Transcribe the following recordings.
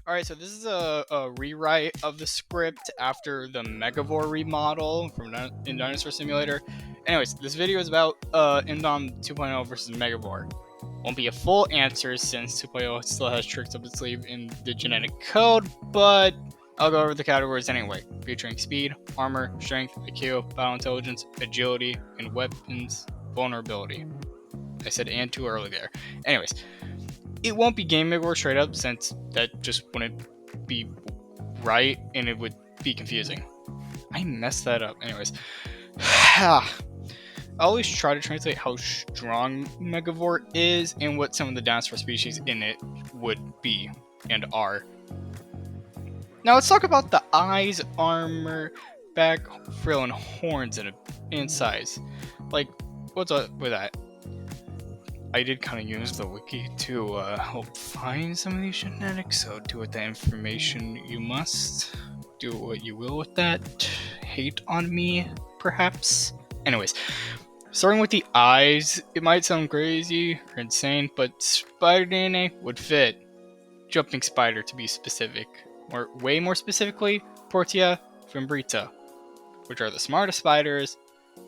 Alright, so this is a rewrite of the script after the Megavore remodel in Dinosaur Simulator. Anyways, this video is about indom 2.0 versus Megavore. Won't be a full answer since 2.0 still has tricks up its sleeve in the genetic code, but I'll go over the categories anyway, featuring speed, armor, strength, IQ, battle intelligence, agility, and weapons vulnerability. I said and too early there. Anyways, it won't be game Megavore straight up since that just wouldn't be right and it would be confusing. I messed that up. Anyways, I always try to translate how strong Megavore is and what some of the dinosaur species in it would be and are. Now let's talk about the eyes, armor, back, frill, and horns and size. Like, what's up with that? I did kind of use the wiki to help find some of these genetics, so do with that information you must. Do what you will with that. Hate on me, perhaps? Anyways, starting with the eyes, it might sound crazy or insane, but spider DNA would fit. Jumping spider, to be specific. Or way more specifically, Portia fimbrita, which are the smartest spiders.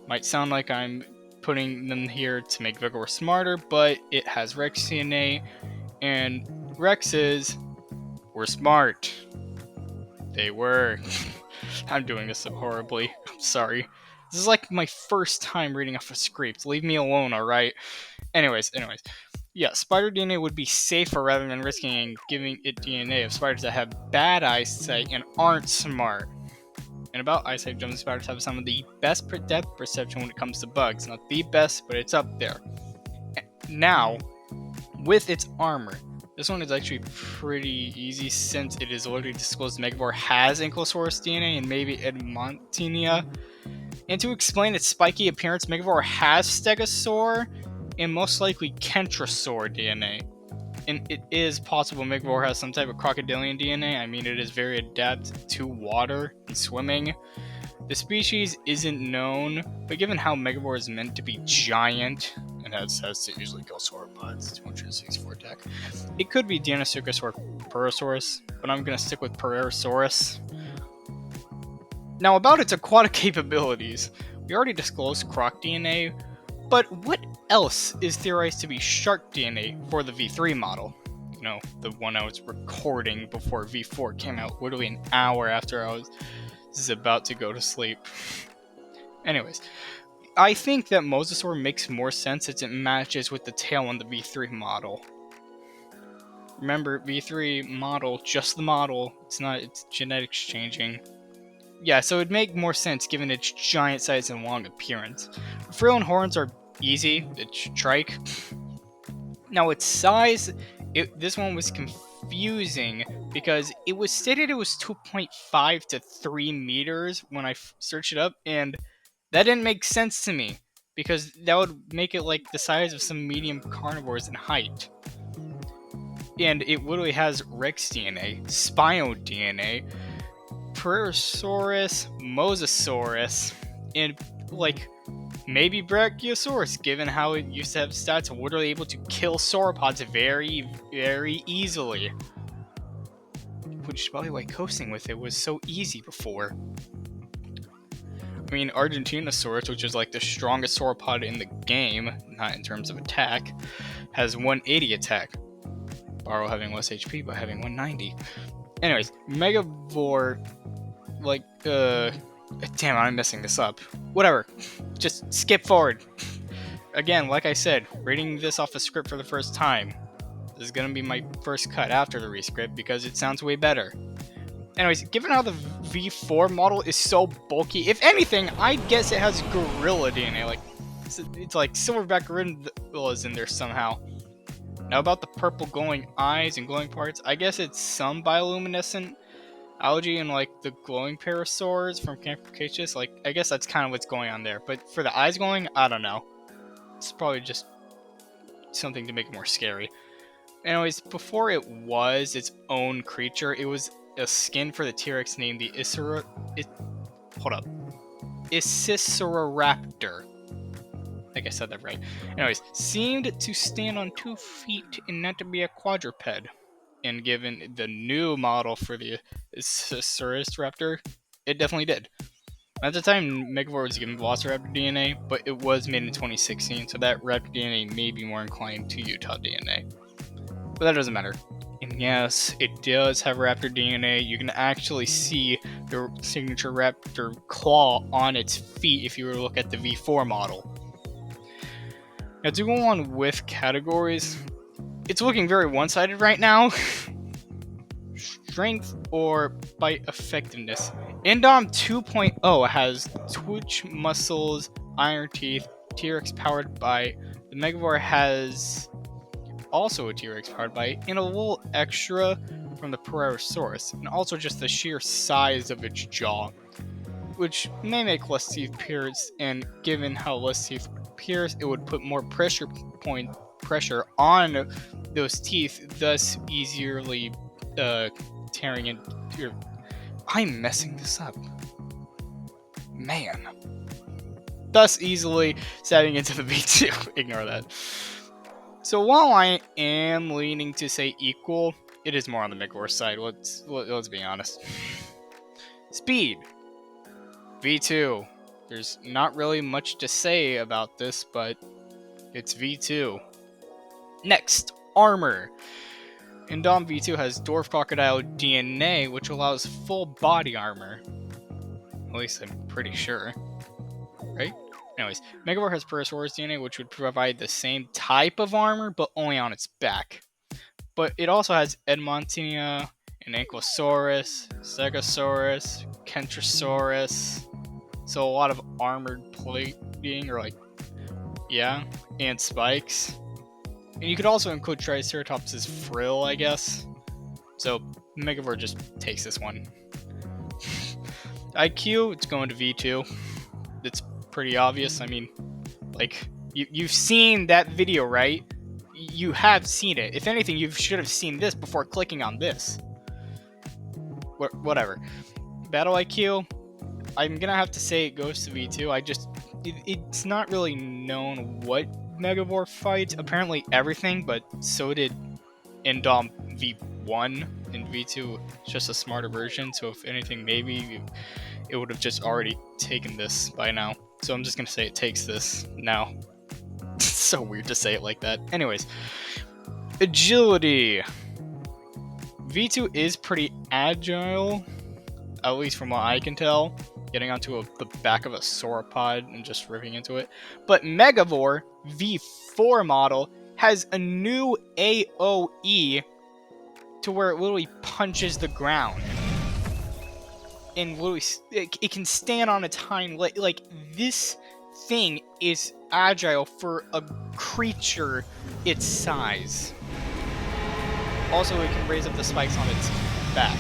Might sound like I'm putting them here to make Vigor smarter, but it has Rex DNA, and Rexes were smart. They were. I'm doing this so horribly. I'm sorry. This is like my first time reading off a script. Leave me alone, alright? Anyways. Yeah, spider DNA would be safer rather than risking and giving it DNA of spiders that have bad eyesight and aren't smart. And about eyesight, jumping spiders have some of the best depth perception when it comes to bugs. Not the best, but it's up there. Now, with its armor, this one is actually pretty easy since it is already disclosed Megavore has Ankylosaurus DNA and maybe Edmontinia. And to explain its spiky appearance, Megavore has Stegosaur and most likely Kentrosaur DNA. And it is possible Megavore has some type of crocodilian DNA. I mean, it is very adept to water and swimming. The species isn't known, but given how Megavore is meant to be giant, and has to usually kill sauropods, 264 attack, it could be Deinosuchus or Parasaurus, but I'm going to stick with Parasaurus. Now, about its aquatic capabilities, we already disclosed croc DNA, but what else is theorized to be shark DNA for the V3 model? You know, the one I was recording before V4 came out, literally an hour after I was about to go to sleep. Anyways, I think that Mosasaur makes more sense as it matches with the tail on the V3 model. Remember, V3 model, just the model, it's genetics changing. Yeah, so it'd make more sense given its giant size and long appearance. Frill and horns are easy, it's trike. Now its size, this one was confusing because it was stated it was 2.5 to 3 meters when I searched it up, and that didn't make sense to me because that would make it like the size of some medium carnivores in height. And it literally has Rex DNA, Spino DNA, Parasaurus, Mosasaurus, and like maybe Brachiosaurus, given how it used to have stats literally able to kill sauropods very, very easily. Which is probably why coasting with it was so easy before. I mean, Argentinosaurus, which is like the strongest sauropod in the game, not in terms of attack, has 180 attack. Barrow having less HP, but having 190. Anyways, Megavore, like, damn, I'm messing this up. Whatever. Just skip forward. Again, like I said, reading this off a script for the first time. This is gonna be my first cut after the rescript because it sounds way better. Anyways, given how the V4 model is so bulky, if anything, I'd guess it has gorilla DNA. Like, it's like silverback gorillas in there somehow. Now about the purple glowing eyes and glowing parts, I guess it's some bioluminescent algae and like the glowing parasaurs from Camp Cretaceous. Like, I guess that's kind of what's going on there. But for the eyes glowing, I don't know. It's probably just something to make it more scary. Anyways, before it was its own creature, it was a skin for the T-Rex named the Isisoraptor. I think I said that right. Anyways, seemed to stand on 2 feet and not to be a quadruped. and given the new model for the Saurus Raptor, it definitely did. At the time, Megavore was given Velociraptor DNA, but it was made in 2016, so that Raptor DNA may be more inclined to Utah DNA. But that doesn't matter. And yes, it does have Raptor DNA. You can actually see the signature Raptor claw on its feet if you were to look at the V4 model. Now, to go on with categories, it's looking very one-sided right now. Strength or bite effectiveness. Indom 2.0 has twitch muscles, iron teeth, T-Rex powered by. The Megavore has also a T-Rex powered by, and a little extra from the Parasaurus, and also just the sheer size of its jaw, which may make less teeth pierce, and given how less teeth pierce, it would put more pressure on those teeth, thus easily tearing into. I'm messing this up, man. Thus easily stabbing into the V2. Ignore that. So while I am leaning to say equal, it is more on the Megavore side. Let's be honest. Speed. V2. There's not really much to say about this, but it's V2. Next, armor. Indom V2 has Dwarf Crocodile DNA, which allows full body armor. At least I'm pretty sure. Right? Anyways, Megavore has Parasaurus DNA, which would provide the same type of armor, but only on its back. But it also has Edmontonia, and Ankylosaurus, Stegosaurus, Kentrosaurus. So a lot of armored plating, and spikes. And you could also include Triceratops' frill, I guess. So Megavore just takes this one. IQ, it's going to V2. It's pretty obvious. I mean, you've seen that video, right? You have seen it. If anything, you should have seen this before clicking on this. Whatever. Battle IQ, I'm gonna have to say it goes to V2. It's not really known what Megavore fights. Apparently everything, but so did Indom V1, and V2 is just a smarter version. So if anything, maybe it would have just already taken this by now. So I'm just gonna say it takes this now. It's so weird to say it like that. Anyways, agility. V2 is pretty agile, at least from what I can tell, getting onto the back of a sauropod and just ripping into it. But Megavore V4 model has a new AOE to where it literally punches the ground. And literally, it can stand on its hind leg. Like, this thing is agile for a creature its size. Also, it can raise up the spikes on its back.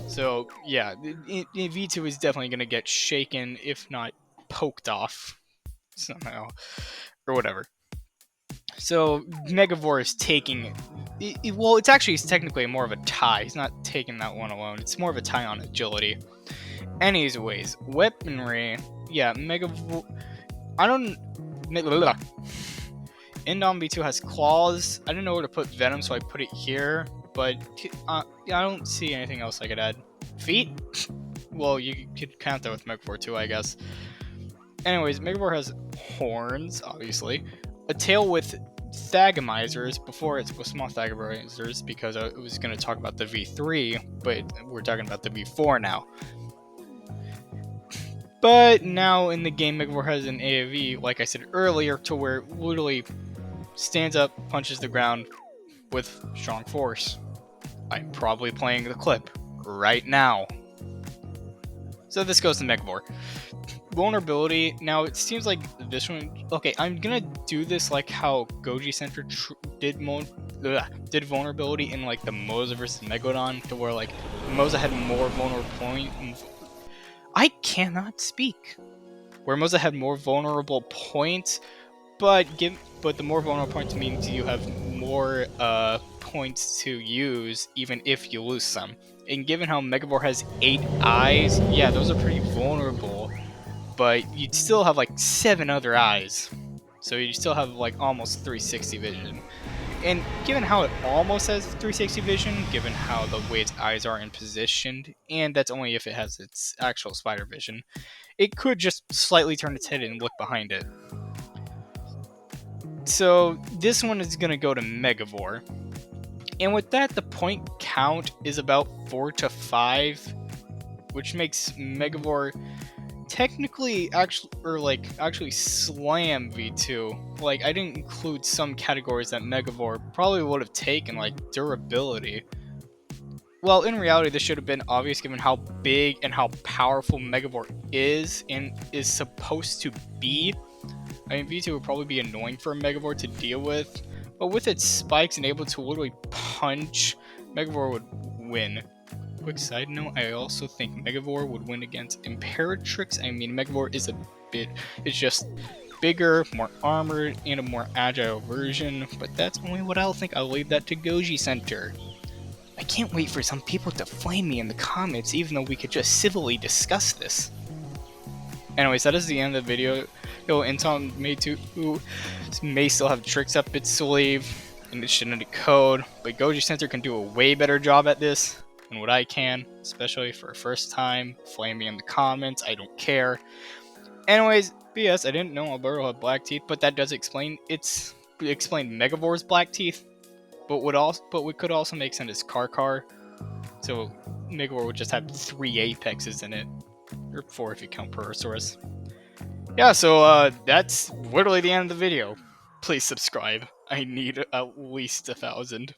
So, yeah, V2 is definitely going to get shaken, if not poked off somehow, or whatever. So, Megavore is taking... it's technically more of a tie. He's not taking that one alone. It's more of a tie on agility. Anyways, weaponry... Yeah, Megavore... Indom V2 has claws. I didn't know where to put Venom, so I put it here. But I don't see anything else I could add. Feet? Well, you could count that with Megavore too, I guess. Anyways, Megavore has horns, obviously. A tail with thagomizers. Before it's with small thagomizers, because I was going to talk about the V3, but we're talking about the V4 now. But now in the game, Megavore has an AoE, like I said earlier, to where it literally stands up, punches the ground with strong force. I'm probably playing the clip right now. So this goes to Megavore. Vulnerability. Now it seems like this one. Okay, I'm gonna do this like how Goji Center did vulnerability in like the Moza versus Megalodon, to where like Moza had more vulnerable points. I cannot speak. Where Moza had more vulnerable points, but the more vulnerable points means you have more points to use, even if you lose some. And given how Megavore has 8 eyes, yeah, those are pretty vulnerable. But you'd still have like 7 other eyes, so you still have like almost 360 vision. And given how it almost has 360 vision, given how the way its eyes are in positioned, and that's only if it has its actual spider vision, it could just slightly turn its head and look behind it. So this one is going to go to Megavore. And with that, the point count is about 4 to 5, which makes Megavore technically actually slam V2. Like, I didn't include some categories that Megavore probably would have taken, like durability. Well, in reality, this should have been obvious given how big and how powerful Megavore is and is supposed to be. I mean, V2 would probably be annoying for a Megavore to deal with, but with its spikes and able to literally punch, Megavore would win. Quick side note, I also think Megavore would win against Imperatrix. I mean, Megavore is it's just bigger, more armored, and a more agile version, but that's only what I'll think. I'll leave that to Goji Center. I can't wait for some people to flame me in the comments, even though we could just civilly discuss this. Anyways, that is the end of the video. Indom may still have tricks up its sleeve in its genetic code, but Goji Center can do a way better job at this than what I can, especially for a first time. Flame me in the comments, I don't care. Anyways, BS, I didn't know Alberto had black teeth, but that does explain Megavore's black teeth. But we could also make sense as Karkar. So Megavore would just have 3 apexes in it. Or 4 if you count Porosaurus. Yeah, so that's literally the end of the video. Please subscribe. I need at least 1,000.